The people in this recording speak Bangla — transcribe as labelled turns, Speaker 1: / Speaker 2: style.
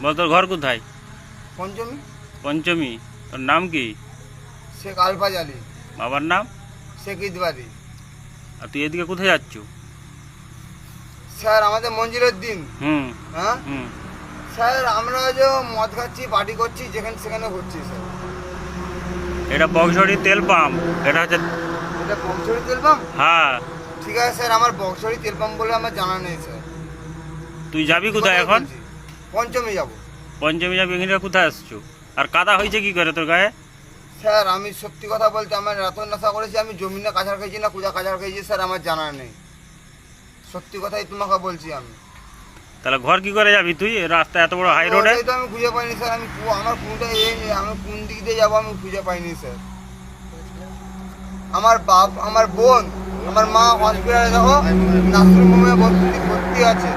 Speaker 1: বল তোর ঘর কোথায়?
Speaker 2: পঞ্চমী।
Speaker 1: পঞ্চমী। তোর নাম কি?
Speaker 2: শেখ আলফাজ আলী।
Speaker 1: বাবার নাম?
Speaker 2: শেখ ইদবারি।
Speaker 1: আর তুই এদিকে কোথায় যাচ্ছ?
Speaker 2: স্যার আমাদের মঞ্জিলের দিন।
Speaker 1: হুম
Speaker 2: হ্যাঁ
Speaker 1: হুম।
Speaker 2: স্যার আমরা যে মদ খাচ্ছি পার্টি করছি যেখানে সেখানে হচ্ছি স্যার।
Speaker 1: এটা বক্সড়ি তেল পাম্প। এটা হচ্ছে
Speaker 2: এটা বক্সরি তেল পাম্প?
Speaker 1: হ্যাঁ।
Speaker 2: ঠিক আছে স্যার, আমার বক্সরি তেল পাম্প বলে আমার জানা নেই স্যার।
Speaker 1: তুই যাবি কোথায় এখন?
Speaker 2: পঞ্চমী যাব।
Speaker 1: পঞ্চমী যাবি, এখানে কোথায় আসছো? আর কাদা হয়েছে কি করে তোর গায়ে?
Speaker 2: স্যার আমি সত্যি কথা বলতে আমার এত নেশা করেছি, আমি জমিনে কাছাড় খেয়েছি না কুজা কাছাড় খেয়েছি স্যার আমার জানা নেই। সত্যি কথাই তোমাকে বলছি আমি।
Speaker 1: তাহলে ঘর কি করে যাবি তুই রাস্তা এত বড় হাই রোডে?
Speaker 2: তো আমি খুঁজে পাইনি স্যার, আমি আমার কোনটা আমি কোন দিক দিয়ে যাবো আমি খুঁজে পাইনি স্যার। আমার বাপ, আমার বোন, আমার মা হসপিটালে দেখো নার্সিং হোমে ভর্তি আছে।